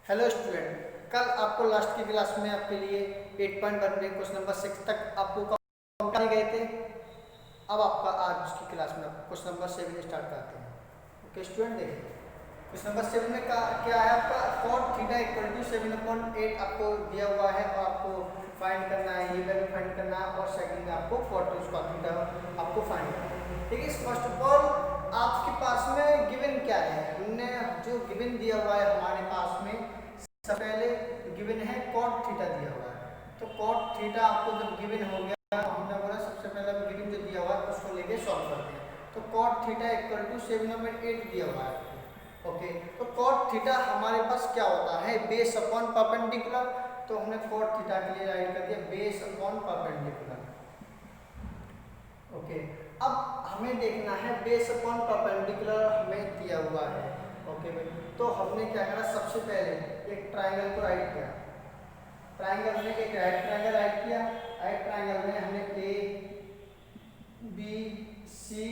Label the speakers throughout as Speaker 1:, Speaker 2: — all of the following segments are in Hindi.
Speaker 1: हेलो स्टूडेंट, कल आपको लास्ट की क्लास में आपके लिए 8.1 में क्वेश्चन नंबर 6 तक आपको कराए गए थे। अब आपका आज की क्लास में क्वेश्चन नंबर 7 स्टार्ट करते हैं। ओके स्टूडेंट, देखिए क्वेश्चन नंबर 7 में क्या है आपका cot थीटा इक्वल टू 7/8 आपको दिया हुआ है और आपको फाइंड करना है, ये वैल्यू फाइंड करना है और सेकंड में आपको cot स्क्वायर थीटा आपको फाइंड करना है। ठीक है, फर्स्ट ऑफ ऑल आपके पास में गिवन क्या है, हमने जो गिवन दिया हुआ है हमारे पास में सबसे पहले गिवन है cot थीटा दिया हुआ है। तो cot थीटा आपको जब गिवन हो गया तो हमने बोला सबसे पहले हम गिवन जो दिया हुआ है उसको लेके सॉल्व करते हैं। तो cot थीटा इक्वल टू 7/8 दिया हुआ है। ओके, तो cot थीटा हमारे पास क्या होता है, बेस अपॉन परपेंडिकुलर। तो हमने cot थीटा के लिए राइट कर दिया बेस अपॉन परपेंडिकुलर। ओके, अब हमें देखना है बेस अपॉन परपेंडिकुलर हमें दिया हुआ है। ओके भाई, तो हमने क्या करा, सबसे पहले एक ट्रायंगल को राइट किया। ट्रायंगल में एक राइट ट्रायंगल राइट किया। राइट ट्रायंगल में हमने ए बी सी।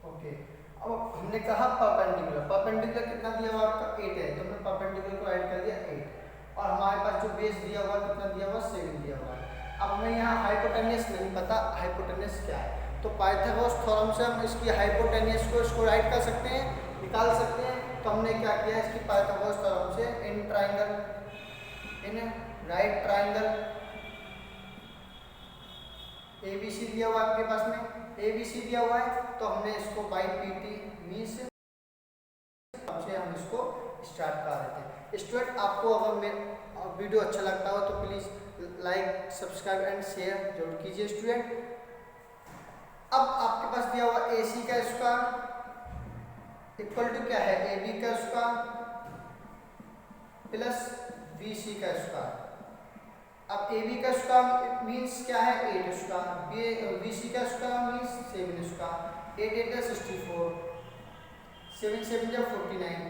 Speaker 1: ओके, अब हमने कहा परपेंडिकुलर। परपेंडिकुलर कितना दिया हुआ आपका 8 है, तो हमने परपेंडिकुलर को राइट कर दिया 8 और हमारे पास जो बेस दिया हुआ कितना दिया हुआ 7 दिया हुआ है। अब हमें यहाँ हाइपोटेन्यूस नहीं पता, हाइपोटेन्यूस क्या है, तो पाइथागोरस थ्योरम से हम इसकी हाइपोटेन्यूस को इसको राइट कर सकते हैं, निकाल सकते हैं। तो हमने क्या किया, इसकी पाइथागोरस थ्योरम से in triangle, in right triangle ABC दिया हुआ आपके पास में, एबीसी दिया हुआ है, तो हमने इसको बाई पीटी मींस से हम इसको स्टार्ट कर रहे थे। स्टूडेंट, आपको अगर मेरा वीडियो अच्छा लगता हो तो please like subscribe and share जरूर कीजिए। स्टूडेंट, अब आपके पास दिया हुआ ए सी का स्क्वायर इक्वल टू क्या है, ए बी का स्क्वायर प्लस बी सी का स्क्वायर। अब ए बी का स्क्वायर मीन्स क्या है 8 स्क्वायर, बी सी का स्क्वायर मीन्स 7 स्क्वायर। 8 8 64, 7 7 49,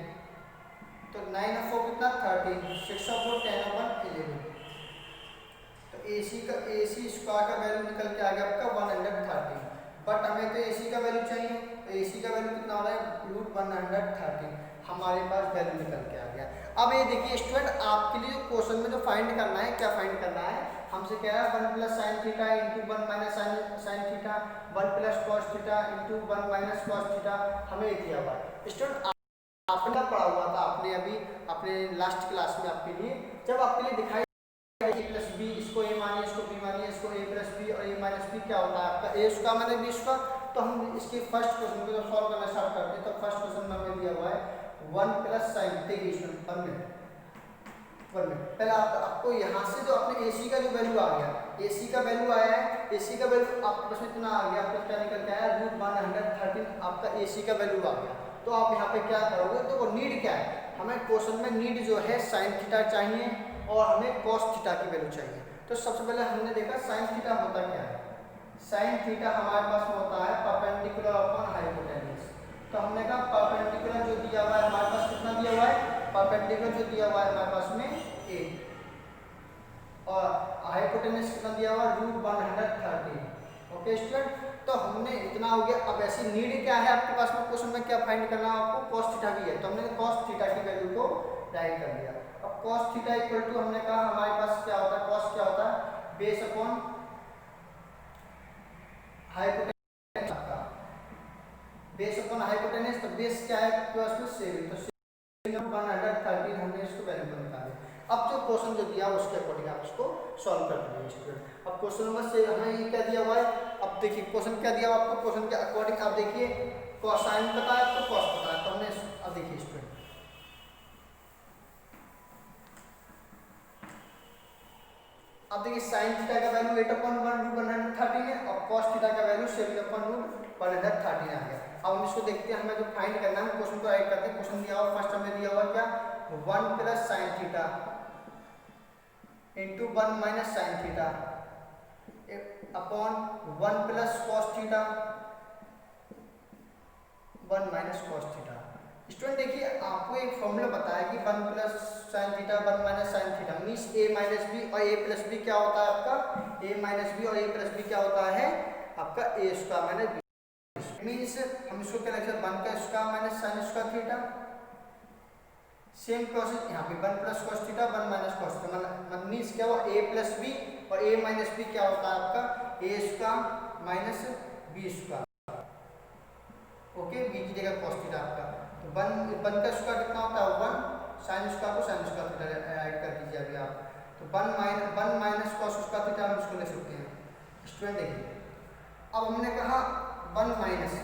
Speaker 1: तो 9 और 4 कितना 13, 6 और 4 10 और 1 11। तो AC का AC स्क्वायर का वैल्यू निकल के आ गया आपका 130। बट हमें तो AC का वैल्यू चाहिए, तो AC का वैल्यू कितना हो रहा है √130। हमारे पास वैल्यू निकल के आ गया। अब ये देखिए स्टूडेंट, आपके लिए क्वेश्चन में जो फाइंड करना है, क्या फाइंड करना है, हमसे कह रहा है 1 + sin theta × 1 - sin theta, 1 + cos theta × 1 - cos theta हमें दिया हुआ है। स्टूडेंट, आपने पढ़ा हुआ था, आपने अभी अपने लास्ट क्लास में आपके लिए जब आपके लिए दिखाई a प्लस बी, इसको a मानिए, इसको b मानिए, इसको a प्लस बी और a माइनस बी क्या होता है आपका a स्क्वायर माने b स्क्वायर। तो हम इसके फर्स्ट क्वेश्चन को जब सॉल्व करना स्टार्ट करते हैं तो फर्स्ट क्वेश्चन में हमें दिया हुआ है 1 + sin। देखिए स्टूडेंट, 1 मिनट पहले आपको यहाँ से जो अपने AC का जो वैल्यू आ गया, AC का वैल्यू आया है, AC का वैल्यू आपके पास इतना आ गया, आपका क्या निकल के आया √113 आपका AC का वैल्यू आ गया। तो आप यहाँ पे क्या करोगे, तो वो नीड क्या है, हमें क्वेश्चन में नीड जो है sin थीटा चाहिए और हमें cos थीटा की वैल्यू चाहिए। तो सबसे पहले हमने देखा sin थीटा होता क्या है। sin थीटा हमारे पास होता है परपेंडिकुलर अपॉन हाइपोटेन्यूस। तो हमने कहा परपेंडिकुलर जो दिया हुआ है हमारे पास कितना दिया हुआ है, परपेंडिकुलर जो दिया हुआ है हमारे पास में 8 और हाइपोटेन्यूस कितना दिया हुआ है √130। ओके स्टूडेंट, तो हमने इतना हो गया। अब ऐसी नीड क्या है आपके पास में, क्वेश्चन में क्या फाइंड करना है आपको, cos थीटा भी है, तो हमने cos थीटा की वैल्यू को राइट कर दिया। अब cos थीटा इक्वल टू हमने कहा हमारे पास क्या होता है, cos क्या होता है बेस अपॉन हाइपोटेन्यूस का, बेस अपॉन हाइपोटेन्यूस। तो बेस क्या है प्लस में 7, तो 7/113 हमने इसको वैल्यू को निकाला। अब जो क्वेश्चन जो दिया उसके अकॉर्डिंग आप इसको सॉल्व कर देंगे स्टूडेंट। अब क्वेश्चन नंबर से हमें ये क्या दिया हुआ है, अब देखिए क्वेश्चन क्या दिया हुआ आपको, क्वेश्चन के अकॉर्डिंग आप देखिए कोसाइन पता है आपको, कॉस पता है, तो हमने अब देखिए स्टूडेंट, अब देखिए sin थीटा का वैल्यू 8/113 है और cos थीटा का वैल्यू 7/113 आ गया। अब हम इसको देखते हैं, हमें जो फाइंड करना है क्वेश्चन को राइट करते हैं। क्वेश्चन दिया हुआ फर्स्ट हमें दिया हुआ क्या 1 + sin theta × 1 - sin theta upon 1 + cos theta 1 - cos theta. Student देखिए, आपको एक फॉर्मूला बताया कि 1 + sin theta 1 - sin theta means a - b और a + b क्या होता है आपका, a - b और a + b क्या होता है आपका a स्क्वायर - b मींस हम इसको क्या लिख सकते हैं 1 का square - sin square theta same process यहाँ पे 1 plus cos theta 1 minus cos theta, मतलब मीन्स क्या हुआ a प्लस बी और a माइनस बी क्या होता है आपका a square minus B square. Okay, b की जगह कॉस थीटा आपका, तो 1 का स्क्वायर कितना होता है 1, साइन स्क्वायर को साइन स्क्वायर थीटा ऐड कर दीजिए अभी आप, तो 1 माइनस कॉस स्क्वायर थीटा हम इसको ले सकते हैं। स्टूडेंट देखिए, अब हमने कहा 1 माइनस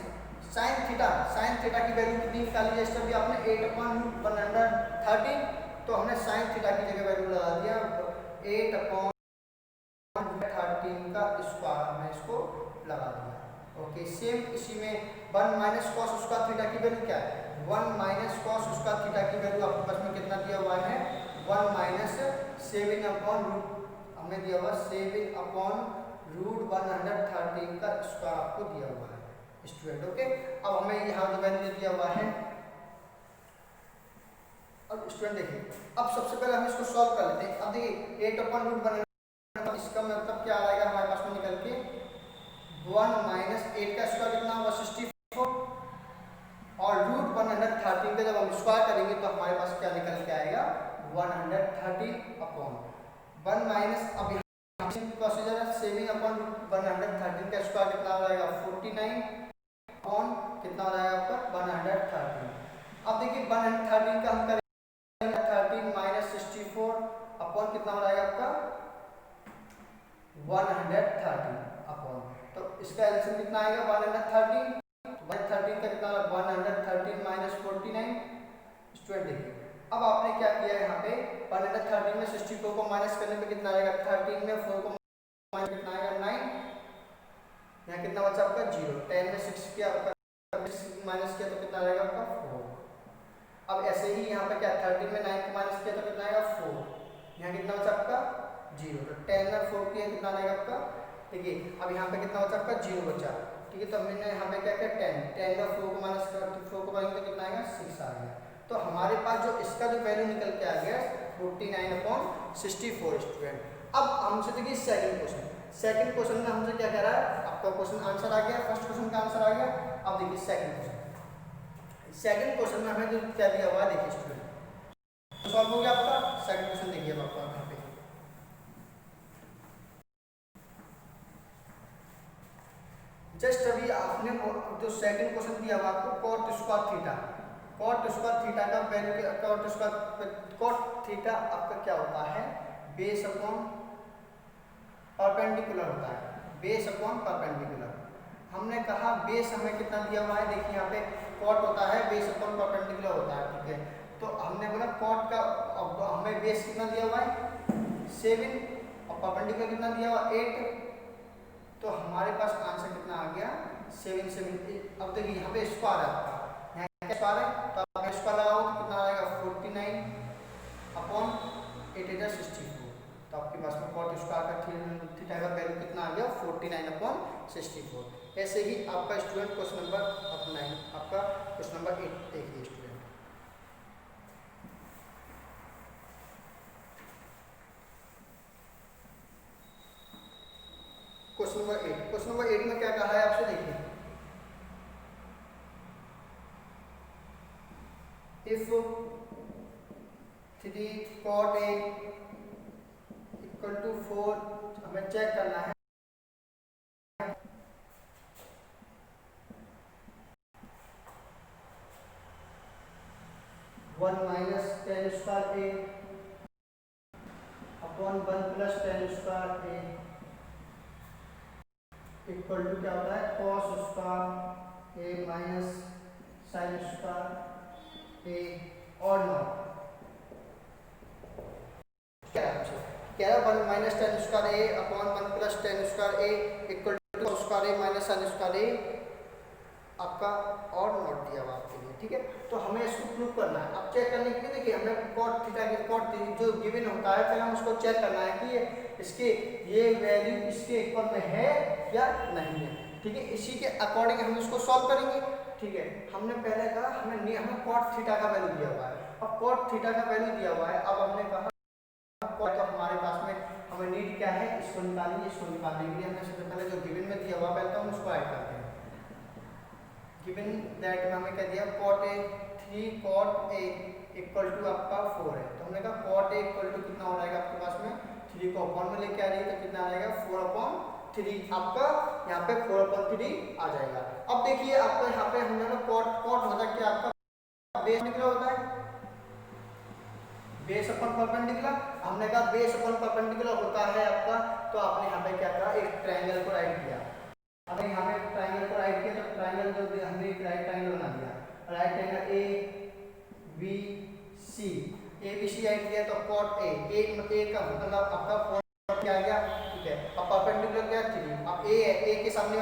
Speaker 1: साइन थीटा की वैल्यू कितनी निकाली है, इसका भी आपने 8/113, तो हमने साइन थीटा की जगह वैल्यू लगा दिया 8/13 का स्क्वायर, हमने इसको लगा दिया। ओके, सेम इसी में 1 माइनस कॉस स्क्वायर थीटा की वैल्यू क्या है, 1 माइनस कॉस स्क्वायर थीटा की वैल्यू आपके पास में कितना दिया हुआ है 1 माइनस 7/रूट, हमने दिया हुआ 7/√113 का स्क्वायर आपको दिया हुआ है स्टूडेंट। ओके, अब हमें यहाँ जो वैल्यू दिया हुआ है, अब स्टूडेंट देखिए, अब सबसे पहले हम इसको सॉल्व कर लेते हैं। अब देखिए 8/√1, इसका मतलब क्या आएगा हमारे पास में निकल के 1 माइनस 8 का स्क्वायर कितना होगा 64, और √113 का जब हम स्क्वायर करेंगे तो हमारे पास क्या निकल के आएगा 130/1 माइनस, अब प्रोसीजर है 7/113 का स्क्वायर कितना हो जाएगा 49 ऑन कितना हो जाएगा आपका 113। अब देखिए 113 का हम करेंगे 13 माइनस 64 अपॉन कितना हो जाएगा आपका 113 अपॉन, तो इसका एलसीएम कितना आएगा 113, 113 का कितना होगा 113 माइनस 49। स्टूडेंट देखिए, अब आपने क्या किया है यहाँ पे 113 में 64 को माइनस करने पे कितना आएगा, 13 में 4 को माइनस कितना आएगा 9, यहाँ कितना बचा आपका 0, 10 में 6 किया माइनस किया तो कितना आएगा आपका 4। अब ऐसे ही यहाँ पे क्या 13 में 9 को माइनस किया तो कितना आएगा 4, यहाँ कितना बचा आपका 0, तो 10 में 4 किया कितना आएगा आपका, देखिए अब यहाँ पे कितना बचा आपका 0 बचा, ठीक है, तो हमने यहाँ पे क्या किया 10 में 4 को माइनस कर 4 को करेंगे तो कितना आएगा 6 आ गया, तो हमारे पास जो इसका जो वैल्यू निकल के आ गया 49/64 स्टूडेंट। अब हमसे देखिए सेकंड क्वेश्चन में हमसे क्या कह रहा है, आपका क्वेश्चन आंसर आ गया, फर्स्ट क्वेश्चन का आंसर आ गया। अब देखिए सेकंड क्वेश्चन में हमें जो क्या दिया हुआ है देखिए स्टूडेंट, सॉल्व हो गया आपका सेकंड क्वेश्चन, देखिए अब आपका यहाँ पे जस्ट अभी आपने जो सेकंड क्वेश्चन दिया हुआ आपको cot स्क्वायर थीटा का वैल्यू, cot थीटा आपका क्या होता है बेस अपॉन परपेंडिकुलर होता है, बेस अपॉन परपेंडिकुलर। हमने कहा बेस हमें कितना दिया हुआ है, देखिए यहाँ पे कॉट होता है बेस अपॉन परपेंडिकुलर होता है, ठीक है, तो हमने बोला कॉट का अब हमें बेस कितना दिया हुआ है 7 और परपेंडिकुलर कितना दिया हुआ 8, तो हमारे पास आंसर कितना आ गया 7 7। अब देखिए यहाँ पे स्क्वायर है आपका, यहाँ स्क्वायर है तो आप स्क्वायर लगाओ तो कितना आएगा 49/8 तो आपके पास में कॉट स्क्वायर का थीटा का वैल्यू कितना आ गया 49/64। ऐसे ही आपका स्टूडेंट क्वेश्चन नंबर 9, आपका क्वेश्चन नंबर 8 देखिए स्टूडेंट, क्वेश्चन नंबर 8 में क्या कहा है आपसे, देखिए if 3 cot A equal to 4, हमें चेक करना है one minus tan square A upon 1 plus tan square A equal to क्या होता है cos square A minus sine square A और नॉट क्या है 1 minus tan square A upon 1 plus tan square A equal to square A minus sine square A आपका और नॉट दिया हुआ आपके लिए, ठीक है, तो हमें इसको प्रूव करना है। अब चेक करने के लिए देखिए हमें cot थीटा की cot जो गिवन होता है पहले हम उसको चेक करना है कि इसके ये वैल्यू इसके इक्वल में है या नहीं है, ठीक है, इसी के अकॉर्डिंग हम इसको सॉल्व करेंगे, ठीक है। हमने पहले कहा हमें cot थीटा का वैल्यू दिया हुआ है, अब cot थीटा का वैल्यू दिया हुआ है, अब हमने कहा तो हमारे पास में हमें नीड क्या है इसको निकालने के लिए हमने सबसे पहले जो गिवन में दिया हुआ पहले तो हम उसको ऐड करते हैं। गिवन दैट में हमें क्या दिया cot a 3 cot a equal to आपका 4 है, तो हमने कहा cot a इक्वल टू कितना हो जाएगा आपके पास में 3 को अपॉन में लेके आ रही है तो कितना आ जाएगा 4/3 आपका यहाँ पे 4/3 आ जाएगा। अब देखिए आपका यहाँ पे हमने ना cot होता क्या आपका बेस निकला होता है बेस अपन परपेंडिकुलर, हमने कहा बेस अपन परपेंडिकुलर होता है आपका, तो आपने यहाँ पे क्या करा एक ट्रायंगल को राइट किया। अब यहाँ पे ट्रायंगल को राइट किया तो ट्रायंगल जो हमने एक राइट ट्रायंगल बना दिया, right triangle A B C right किया तो cot a का मतलब आपका 4 क्या आ गया, ठीक है। अब परपेंडिकुलर क्या 3, अब a है, a के सामने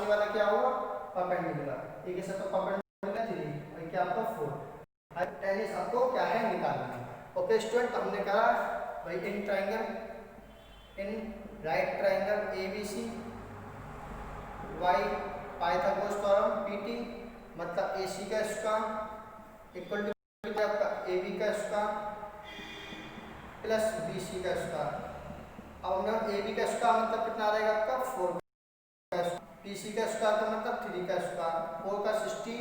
Speaker 1: वाला क्या होगा परपेंडिकुलर, a के साथ परपेंडिकुलर 3 और क्या आपका 4, टेनिस आपको क्या है निकालना है। ओके स्टूडेंट, हमने कहा भाई in right triangle ABC by Pythagoras theorem PT मतलब एसी का स्क्वायर इक्वल टू आपका एबी का स्क्वायर प्लस बीसी का स्क्वायर। अब हम एबी का स्क्वायर मतलब कितना आ जाएगा आपका 4 का स्क्वायर, बीसी का स्क्वायर का मतलब 3 का स्क्वायर, 4 का 16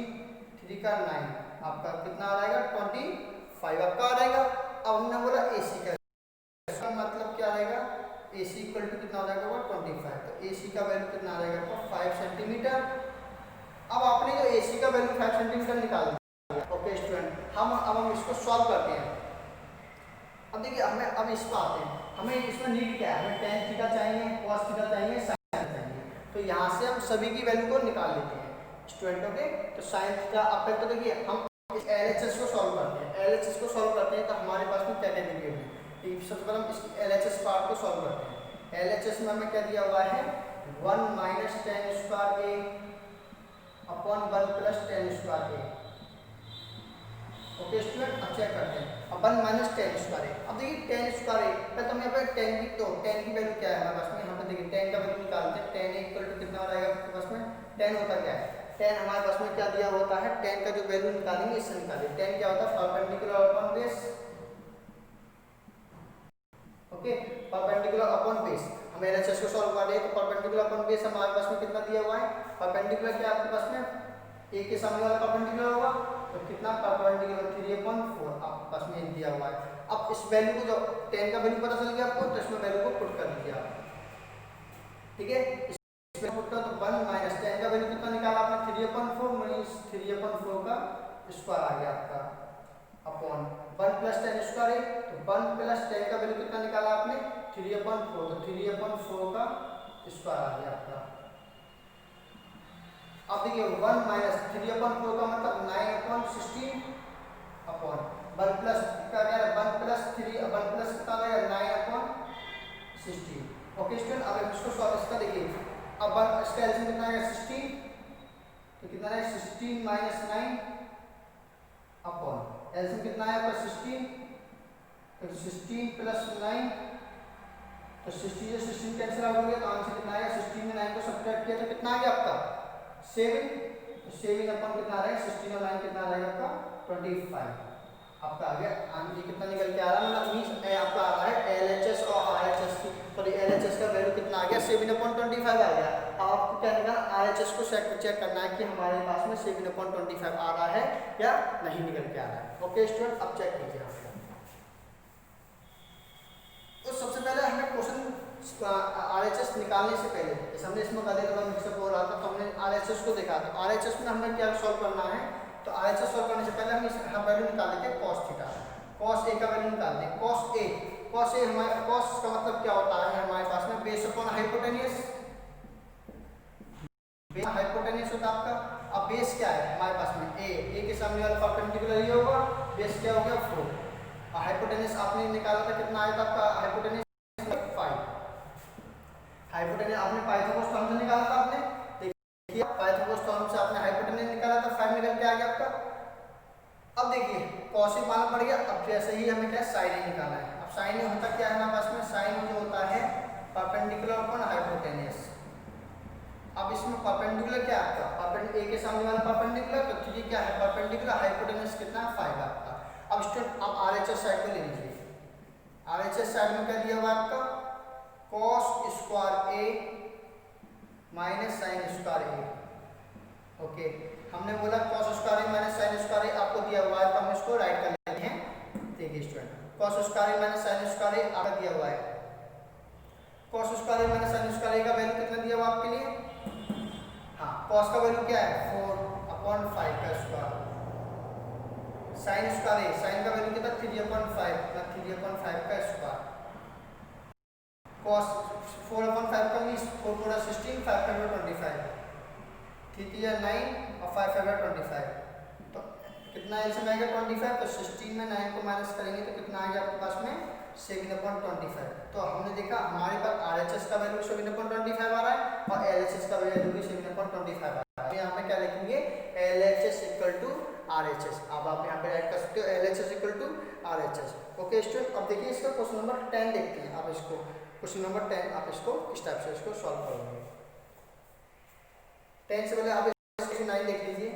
Speaker 1: 3 का 9 आपका कितना आ जाएगा 25 आपका आ जाएगा। अब हमने बोला एसी का मतलब क्या आएगा एसी इक्वल टू कितना हो जाएगा 25, तो एसी का वैल्यू कितना आ जाएगा 5 सेंटीमीटर। अब आपने जो एसी का वैल्यू 5 सेंटीमीटर निकाल दिया। ओके स्टूडेंट, हम इसको सॉल्व करते हैं। अब देखिए हमें अब इस पर आते हैं, हमें इसमें नीड क्या है, हमें tan थीटा चाहिए, cos थीटा चाहिए, sin थीटा चाहिए, तो यहाँ से हम सभी की वैल्यू को निकाल लेते हैं स्टूडेंट। ओके तो sin थीटा अब तक तो देखिए हम LHS को सॉल्व करते हैं, LHS को सॉल्व करते हैं तो हमारे पास में क्या क्या वैल्यू है, सबसे पहले हम इस LHS पार्ट को सॉल्व करते हैं। LHS में हमें क्या दिया हुआ है 1 minus tan square a upon 1 plus tan square a। Okay student, अब चेक करते हैं, अब 1 माइनस tan स्क्वायर a। अब देखिए tan स्क्वायर a पहले तो हम यहाँ पे tan की, तो tan की वैल्यू क्या है हमारे पास में, यहाँ पे देखिए tan का वैल्यू निकालते हैं, tan a इक्वल टू कितना हो जाएगा आपके पास में, tan होता क्या है, tan हमारे पास में क्या दिया होता है, tan का जो वैल्यू निकालेंगे इससे निकालिए, tan क्या होता है perpendicular upon base. Okay perpendicular upon base, हम LHS को सॉल्व कर रहे हैं तो परपेंडिकुलर अपॉन बेस हमारे पास में कितना दिया हुआ है, परपेंडिकुलर क्या आपके पास में a के सामने वाला परपेंडिकुलर होगा तो कितना परपेंडिकुलर 3/4 आपके पास में दिया हुआ है। अब इस वैल्यू को जो tan का वैल्यू पता चल गया आपको, तो इसमें वैल्यू को पुट कर दीजिए आप, ठीक है। इसमें पुट कर तो 1 माइनस tan का वैल्यू कितना निकाला आपने 3/4 माइनस 3/4 का स्क्वायर आ गया आपका अपॉन 1 प्लस tan स्क्वायर है, तो 1 प्लस tan का वैल्यू कितना निकाला आपने 3/4, तो 3/4 का स्क्वायर आ गया आपका। अब देखिए 1 माइनस 3/4 का मतलब 9/16 अपॉन 1 प्लस क्या आ गया 1 प्लस 3 1 प्लस कितना आ गया 9/16। ओके स्टूडेंट, अब इसको सॉल्व इसका देखिए, अब इसका एलसीएम कितना आएगा 16, तो कितना है 16 माइनस 9 अपॉन एलसीएम कितना है आपका 16, तो 16 प्लस 9, तो 60 से 16 कैंसिल आउट हो गया, तो आंसर कितना आएगा 16 में 9 को सब्ट्रैक्ट किया तो कितना आ गया आपका 7, तो 7 अपॉन कितना आ रहा है 16 और 9 कितना आ रहा है आपका 25 आपका आ गया आंसर कितना निकल के आ रहा है, मतलब मींस आपका आ रहा है LHS और RHS की, सॉरी LHS का वैल्यू कितना आ गया 7/25 आ गया। अब आपको क्या करना है RHS को चेक करना है कि हमारे पास में 7/25 आ रहा है या नहीं निकल के आ रहा है। ओके स्टूडेंट, अब चेक कीजिए आप। तो सबसे पहले हमें क्वेश्चन RHS निकालने से पहले, जैसे हमने इसमें पहले थोड़ा मिक्सअप हो रहा था तो हमने RHS को देखा, तो RHS में हमें क्या सॉल्व करना है, तो RHS सॉल्व करने से पहले हम इस वैल्यू निकाल लेते हैं cos थीटा, cos a का वैल्यू निकालते हैं, cos a हमारे cos का मतलब क्या होता है हमारे पास में बेस अपॉन हाइपोटेन्यूज, हाइपोटेन्यूज होता है आपका। अब बेस क्या है हमारे पास में a के सामने वाला परपेंडिकुलर ये होगा, बेस क्या हो गया 4, और हाइपोटेन्यूज आपने निकाला था कितना आया था आपका हाइपोटेन्यूज 5, हाइपोटेन्यूज आपने पाइथागोरस थ्योरम से निकाला था, आपने देखिए पाइथागोरस थ्योरम से आपने हाइपोटेन्यूज निकाला था 5 निकल के आ गया आपका। अब देखिए cos a मालूम पड़ गया, अब जैसे ही हमें क्या sin a निकालना है। अब sin a होता क्या है हमारे पास में, sin a जो होता है परपेंडिकुलर अपॉन हाइपोटेन्यूज। अब इसमें परपेंडिकुलर क्या है आपका a के सामने वाला परपेंडिकुलर, तो 3 क्या है परपेंडिकुलर, हाइपोटेन्यूज कितना 5 आपका। अब स्टूडेंट आप RHS साइड को ले लीजिए, RHS साइड में क्या दिया हुआ आपका cos square a minus sin square a, okay, हमने बोला cos square minus sine square आपको दिया हुआ है तो हम इसको राइट कर लेते हैं। देखिए student, cos square minus sine square आपका दिया हुआ है। cos square minus sine square का वैल्यू कितना दिया हुआ आपके लिए? हाँ, cos का वैल्यू क्या है 4/5 का स्क्वायर। साइन स्क्वायर, साइन का वैल्यू कितना 3/5 का 3/5 का स्क्वायर। cos 4/5 का मींस 4 4 16 5 5 25 3 9 और 5 5 25 तो कितना एलसीएम आएगा 25। तो 16 में 9 को माइनस करेंगे तो कितना आ गया आपके पास में 7/25। तो हमने देखा हमारे पास आरएचएस का वैल्यू 7/25 आ रहा है और एलएचएस का वैल्यू भी 7/25 आ रहा है। यहाँ पे क्या लिखेंगे एलएचएस इक्वल टू आरएचएस। अब आप यहाँ पे ऐड कर सकते हो LHS equal to RHS. Okay student, अब देखिए इसका क्वेश्चन नंबर 10 देखते हैं। आप इसको क्वेश्चन नंबर 10 आप इसको इस टाइप से इसको सॉल्व करोगे। 10 से पहले आप क्वेश्चन 9 देख लीजिए।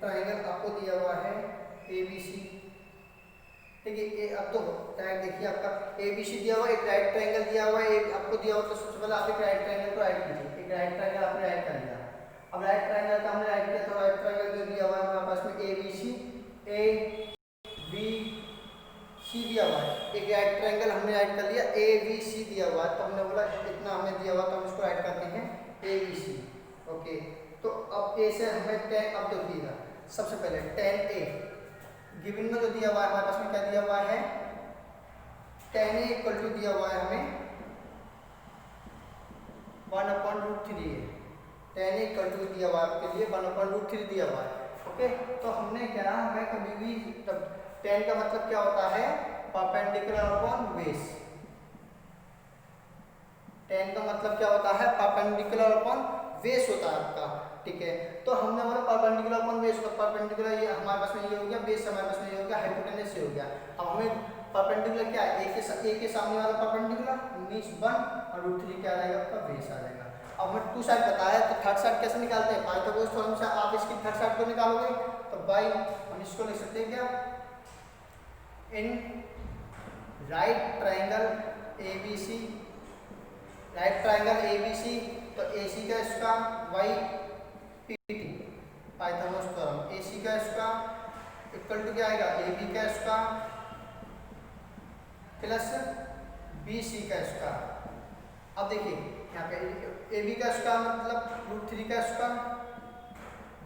Speaker 1: ट्राइंगल आपको दिया हुआ है एबीसी। देखिए अब तो देखिए आपका एबीसी दिया हुआ है, एक राइट ट्राइंगल दिया हुआ है आपको दिया हुआ। तो सबसे पहले आप एक राइट ट्राइंगल को ऐड कीजिए। एक राइट ट्राइंगल आपने ऐड कर लिया। अब राइट ट्राइंगल का हमने ऐड किया तो राइट ट्राइंगल जो दिया हुआ है हमारे पास में एबीसी ए बी सी दिया हुआ है। एक राइट ट्राइंगल हमने ऐड कर लिया ए बी सी दिया हुआ है। तो हमने बोला इतना हमें दिया हुआ तो हम इसको ऐड करते हैं ए बी सी। ओके, तो अब ए से हमें 10। अब देखिएगा सबसे पहले 10a गिवन में जो दिया हुआ है हमारे पास में क्या दिया हुआ है 10a इक्वल टू दिया हुआ है हमें 1/√3 है। 10a इक्वल टू दिया हुआ है आपके लिए 1/√3 दिया हुआ है। ओके, तो हमने क्या हमें कभी भी 10 का मतलब क्या होता है परपेंडिकुलर अपॉन बेस। 10 का मतलब क्या होता है परपेंडिकुलर अपॉन बेस होता है आपका। ठीक है, तो हमने बोला परपेंडिकुलर अपॉन बेस। तो परपेंडिकुलर ये हमारे पास में ये हो गया, बेस हमारे पास में ये हो गया, हाइपोटेनस से हो गया। अब हमें परपेंडिकुलर क्या है ए के सामने वाला परपेंडिकुलर मींस 1/√3 क्या आ जाएगा आपका बेस आ जाएगा। अब हमें टू साइड बताया तो थर्ड साइड कैसे निकालते हैं पाइथागोरस थ्योरम से आप इसकी थर्ड साइड को निकालोगे तो बाई हम इसको लिख सकते हैं क्या in right triangle ABC, right triangle ABC तो एसी का square by PT Pythagoras theorem AC का स्क्वायर इक्वल टू क्या आएगा एबी का स्क्वायर प्लस बीसी का स्क्वायर। अब देखिए यहाँ पे एबी का स्क्वायर मतलब √3 का स्क्वायर,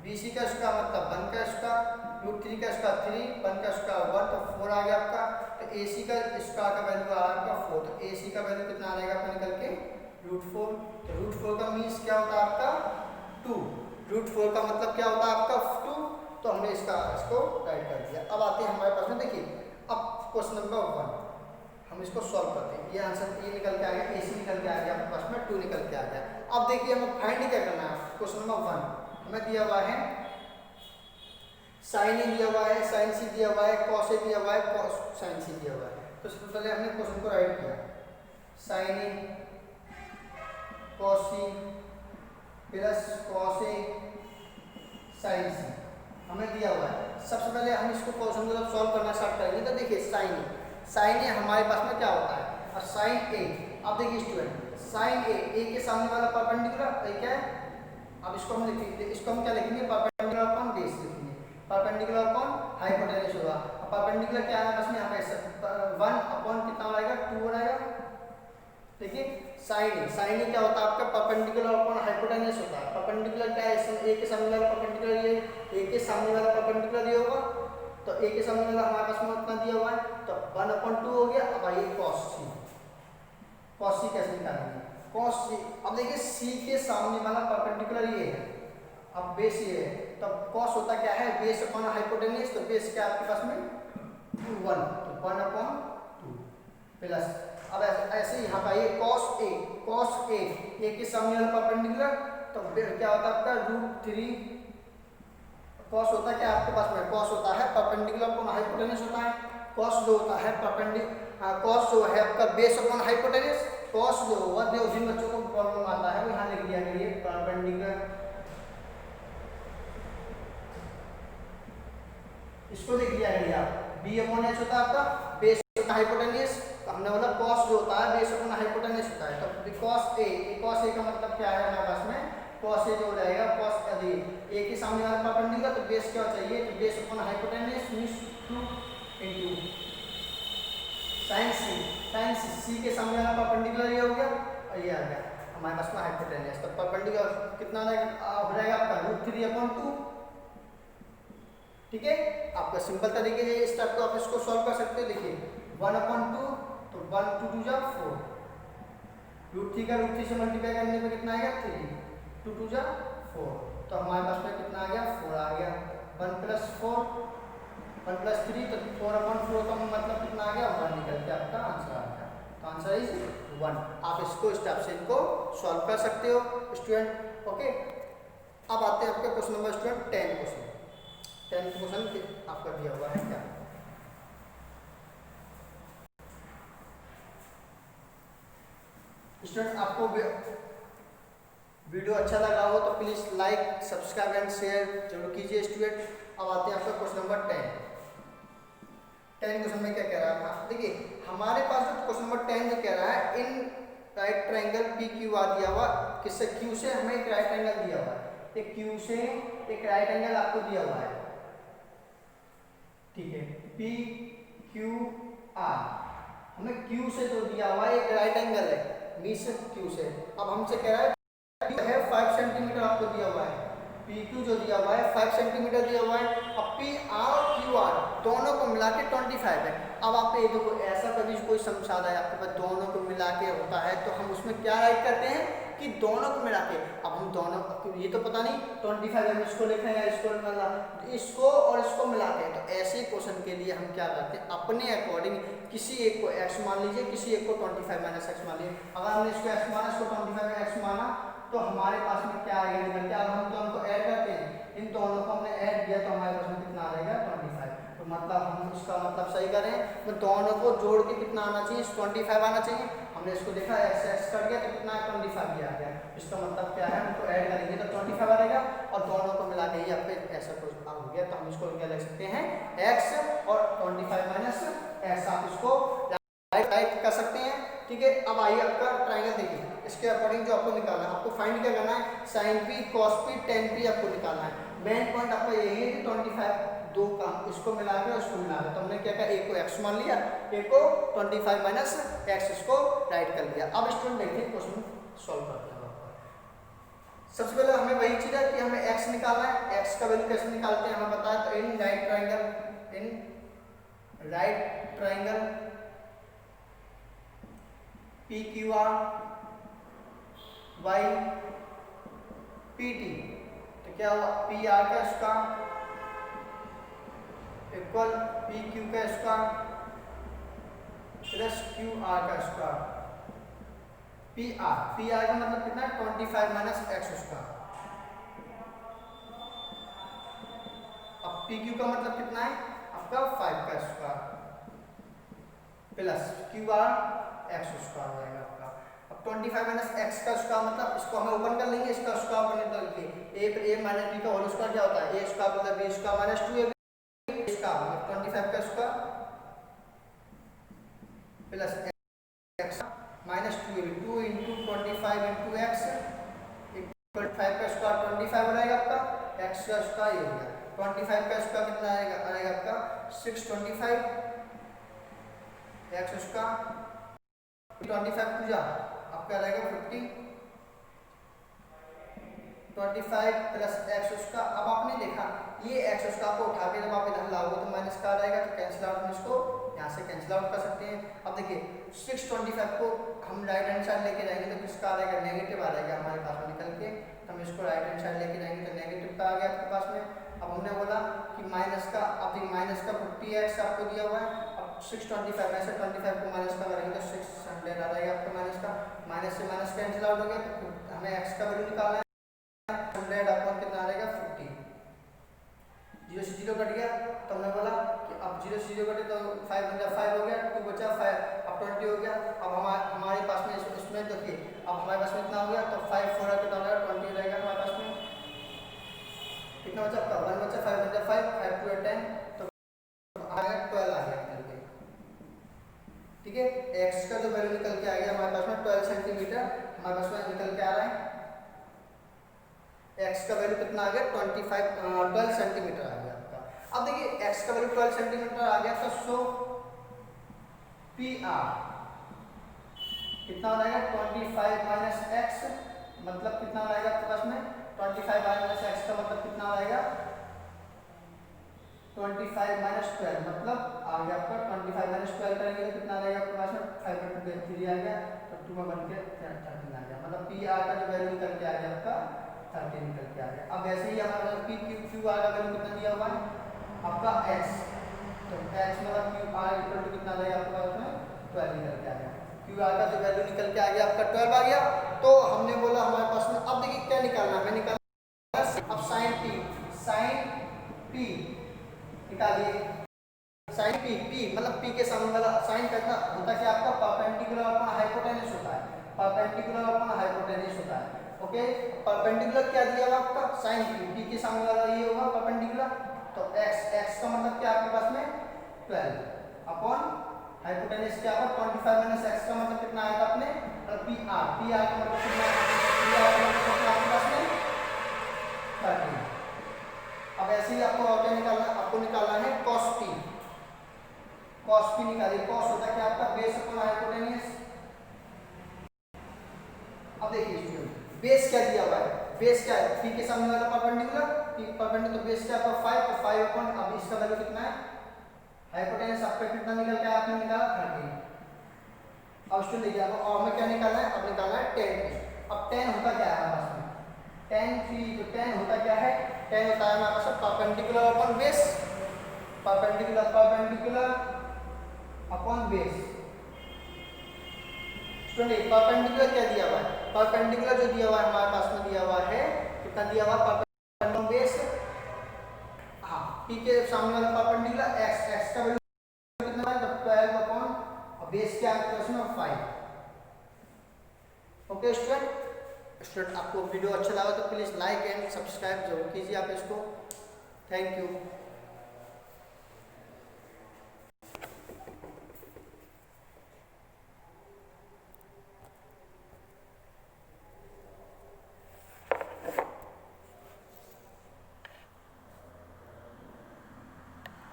Speaker 1: बीसी का स्क्वायर मतलब 1 का स्क्वायर, √3 का स्क्वायर 3, 1 का स्क्वायर 1 तो 4 आ गया आपका। तो एसी का स्क्वायर का वैल्यू आ आपका 4। तो एसी का वैल्यू कितना आ जाएगा आपका निकल के √4। तो √4 का मीन्स क्या होता है आपका 2। √4 का मतलब क्या होता है आपका 2। तो हमने इसको राइट कर दिया। अब आते हैं हमारे पास में देखिए अब क्वेश्चन नंबर 1 हम इसको सॉल्व करते हैं। ये आंसर ये निकल के आ गया, एसी निकल के आ गया, आपके पास में 2 निकल के आ गया। अब देखिए हमें फाइंड क्या करना है। क्वेश्चन नंबर 1 हमें दिया हुआ है साइन ए दिया हुआ है, साइन सी दिया हुआ है, कॉस ए दिया हुआ है, कॉस साइन सी दिया हुआ है। तो सबसे पहले हमने क्वेश्चन को राइट किया sign A cos C plus cos A sign सी हमें दिया हुआ है। सबसे पहले हम इसको क्वेश्चन को जब सॉल्व करना स्टार्ट करेंगे तो देखिए साइन ए हमारे पास में क्या होता है और साइन ए। अब देखिए स्टूडेंट साइन ए के सामने वाला परपेंडिकुलर क्या है। अब इसको हम लिखेंगे, इसको हम क्या लिखेंगे परपेंडिकुलर अपॉन बेस लिखेंगे। परपेंडिकुलर अपॉन हाइपोटेनस होगा। अब परपेंडिकुलर क्या है बस में यहाँ पे 1 अपॉन कितना आएगा 2 बनाएगा। देखिए साइन ए क्या होता है आपका परपेंडिकुलर अपॉन हाइपोटेनस होता है। परपेंडिकुलर क्या है ए के सामने वाला परपेंडिकुलर ये ए के सामने वाला परपेंडिकुलर ये होगा। तो ए के सामने वाला हमारे पास में उतना दिया हुआ है तो 1/2 हो गया। अब आइए cos सी कैसे निकालेंगे cos सी। अब देखिए सी के सामने वाला परपेंडिकुलर ये है, अब बेस ये है। तब cos होता क्या है बेस अपॉन हाइपोटेनस। तो बेस क्या आपके पास में 1 तो 1/2 प्लस। अब ऐसे यहाँ पर आइए cos ए के सामने वाला परपेंडिकुलर तो क्या होता है आपका √3 कॉस होता क्या आपके पास में कॉस होता है परपेंडिकुलर अपॉन हाइपोटेनस होता है। कॉस जो होता है कॉस जो है आपका बेस अपॉन हाइपोटेनस। कॉस जो होगा जो जिन बच्चों को प्रॉब्लम आता है वो यहाँ लिख दिया गया परपेंडिकुलर इसको देख लिया गया, बी अपॉन एच होता है आपका बेस होता है हाइपोटेन्यूस, हमने बोला कॉस जो होता है बेस अपॉन हाइपोटेन्यूस होता है, तो कॉस ए का मतलब क्या है हमारे पास में, कॉस ए जो हो जाएगा कॉस यदि ए के सामने वाला परपेंडिकुलर तो बेस क्या चाहिए, तो base upon hypotenuse means 2 into sine C के सामने वाला परपेंडिकुलर ये हो गया और ये आ गया हमारे पास में हाइपोटेन्यूस, तो परपेंडिकुलर कितना हो जाएगा आपका √3/2। ठीक है, आपका सिंपल तरीके से इस टाइप को आप इसको सॉल्व कर सकते हो। देखिए 1/2 तो 1 2 2 जा 4, √3 का √3 से मल्टीप्लाई करने पे कितना आएगा 3, 2 2 जा 4, तो हमारे पास में कितना आ गया 4 आ गया, 1 + 4 1 + 3 तो 4/4 का मतलब कितना आ गया 1 निकल के आपका आंसर आ गया, तो आंसर इज 1। आप इसको इस टाइप से इनको सॉल्व कर सकते हो स्टूडेंट। ओके, अब आते हैं आपके question number student 10 question. 10th question आपका दिया हुआ है क्या, स्टूडेंट आपको वीडियो अच्छा लगा हो तो please like subscribe and share जरूर कीजिए स्टूडेंट। अब आते हैं आपका क्वेश्चन नंबर 10 क्वेश्चन में क्या कह रहा है, देखिए हमारे पास जो क्वेश्चन नंबर 10 जो कह रहा है इन right triangle P Q are दिया हुआ, किससे क्यू से हमें एक राइट एंगल दिया हुआ है, एक क्यू से एक राइट एंगल आपको दिया हुआ है, ठीक है, पी क्यू आर हमें क्यू से जो दिया हुआ है एक राइट एंगल है मीन्स क्यू से, अब हमसे कह रहा है 5 सेंटीमीटर आपको दिया हुआ है, पी क्यू जो दिया हुआ है 5 सेंटीमीटर दिया हुआ है, अब पी आर और क्यू आर दोनों को मिला के 25 है। अब आप ये देखो ऐसा कभी कोई समझाता है आपके पास दोनों को मिला के होता है तो हम उसमें क्या राइट करते हैं कि दोनों को मिला के, अब हम दोनों ये तो पता नहीं 25 हम इसको लिखें या इसको और इसको मिलाते हैं, तो ऐसे क्वेश्चन के लिए हम क्या करते हैं अपने अकॉर्डिंग किसी एक को x मान लीजिए, किसी एक को 25 - x मान लीजिए, अगर हमने इसको x माना इसको 25 x माना तो हमारे पास में क्या आएगा निकल के, अब हम दोनों को ऐड करते हैं, इन दोनों को हमने ऐड किया तो हमारे पास में कितना आ जाएगा 25, तो मतलब हम इसका मतलब सही करें तो दोनों को जोड़ के कितना आना चाहिए 25 आना चाहिए, हमने इसको देखा x x कट गया तो कितना 25 भी आ गया, इसका मतलब क्या है हमको ऐड करेंगे तो 25 आएगा और दोनों को मिला के ही आपके ऐसा कुछ हो गया, तो हम इसको क्या लिख सकते हैं x और 25 - x, आप इसको राइट कर सकते हैं। ठीक है, अब आइए आपका ट्रायंगल देखिए, इसके अकॉर्डिंग जो आपको निकालना है, आपको फाइंड क्या करना है sin p cos p tan p आपको निकालना है, मेन पॉइंट आपका यही है कि 25 दो काम इसको मिला के और इसको मिला के, तो हमने क्या किया एक को x मान लिया एक को 25 - x इसको राइट कर लिया। अब स्टूडेंट देखिए क्वेश्चन सॉल्व करते हैं। सबसे पहले हमें वही चीज है कि हमें x निकालना है, x का वैल्यू कैसे निकालते हैं हमें बताया, तो in right triangle P Q R by P T, तो क्या हुआ पी आर का स्क्वायर इक्वल पी क्यू का स्क्वायर प्लस क्यू आर का स्क्वायर, पी आर का मतलब कितना है 25 - x स्क्वायर, अब पी क्यू का मतलब कितना है आपका 5 का square plus Q R x square हो जाएगा आपका। अब 25 - x का स्क्वायर मतलब इसको हमें ओपन कर लेंगे, इसका स्क्वायर बने तो a - b का होल स्क्वायर क्या होता है a स्क्वायर मतलब b स्क्वायर - 2ab इसका मतलब 25 का square plus x minus 2ab 2 × 25 × x equal 5 का स्क्वायर 25 बनाएगा आपका, x का स्क्वायर ये हो गया 25 का स्क्वायर कितना आएगा आपका 625 x स्क्वायर 25 पूजा आपका रहेगा 50 25 प्लस x उसका। अब आपने देखा ये x उसका को उठा के जब आप इधर लाओगे तो माइनस का रहेगा, तो कैंसिल आउट में इसको यहाँ से कैंसिल आउट कर सकते हैं। अब देखिए 625 को हम राइट हैंड साइड लेके जाएंगे तो किसका आ जाएगा नेगेटिव आ जाएगा हमारे पास में निकल के, तो हम इसको राइट हैंड साइड लेके जाएंगे तो नेगेटिव का आ गया आपके पास में। अब हमने बोला कि माइनस का, अब माइनस का 50x आपको दिया हुआ है, अब 625 में से 25 को माइनस का करेंगे तो 600 आ जाएगा आपका माइनस का, माइनस से माइनस कैंसिल आउट हो गया, तो हमें x का वैल्यू निकालना है 100 अपन कितना आ जाएगा 50, 0 से 0 कट गया तो हमने बोला कि अब 0 से 0 कटे तो 5 बचा 5 हो गया, 2 बचा 5, अब 20 हो गया। अब हमारे पास में इसमें देखिए अब हमारे पास में इतना हो गया तो 5 4 कितना हो जाएगा 20 रहेगा हमारे पास में, कितना बचा आपका 1 बचा 5 बचा 5 5 2 10, तो हमारे पास में निकल के आ रहा है x का वैल्यू कितना आ गया 12 सेंटीमीटर आ गया आपका। अब देखिए x का वैल्यू 12 सेंटीमीटर आ गया तो सो PR कितना हो जाएगा 25 माइनस x, मतलब कितना हो जाएगा आपके पास में 25 माइनस x का मतलब कितना हो जाएगा 25 माइनस 12, मतलब आ गया आपका 25 माइनस 12 करेंगे तो कितना आ जाएगा आपके पास में 5/2 आ गया, तो 2 में बन के 13 आ गया, मतलब PR का जो वैल्यू निकल के आ गया आपका 13 निकल के आ गया। अब ऐसे ही हमारा QR का वैल्यू कितना दिया हुआ है आपका x, तो x मतलब QR इक्वल टू कितना आ जाएगा आपके पास में 12 निकल के आ गया। QR का जो वैल्यू निकल के आ गया आपका 12 आ गया। तो हमने बोला हमारे पास में अब देखिए क्या निकालना है, हमें निकालना अब sin p निकालिए। sin p मतलब p के सामने वाला साइन करना होता है कि आपका परपेंडिकुलर अपॉन हाइपोटेनस होता है, परपेंडिकुलर अपॉन हाइपोटेनस होता है। ओके, परपेंडिकुलर क्या दिया हुआ आपका sin p के सामने वाला ये होगा परपेंडिकुलर, तो x का मतलब क्या आपके पास में 12 अपॉन हाइपोटेनस क्या होगा 25 माइनस x का मतलब कितना आएगा अपने PR का मतलब कितना, PR का मतलब कितना आपके पास में 13। अब ऐसे ही आपको और क्या निकालना है, आपको निकालना है cos p निकालिए। cos होता है क्या आपका बेस अपॉन हाइपोटेनस। अब देखिए स्टूडेंट बेस क्या दिया हुआ है, बेस क्या है p के सामने वाला परपेंडिकुलर बेस क्या आपका 5, तो 5 अपॉन अब इसका वैल्यू कितना है हाइपोटेनस आपका कितना निकल के आपने निकाला 13। अब स्टूडेंट देखिए अब और में क्या निकालना है, अब निकालना है tan p। अब tan होता क्या है हमारे पास में tan p, तो tan होता क्या है, tan होता है हमारे पास perpendicular upon base, perpendicular upon base. Student perpendicular क्या दिया हुआ है, परपेंडिकुलर जो दिया हुआ है हमारे पास में दिया हुआ है कितना दिया हुआ परपेंडिकुलर बेस, हाँ p के सामने वाला परपेंडिकुलर x का वैल्यू कितना है 12 अपॉन बेस क्या है उसमें 5। ओके स्टूडेंट आपको वीडियो अच्छा लगा तो प्लीज लाइक एंड सब्सक्राइब जरूर कीजिए आप इसको। Thank you.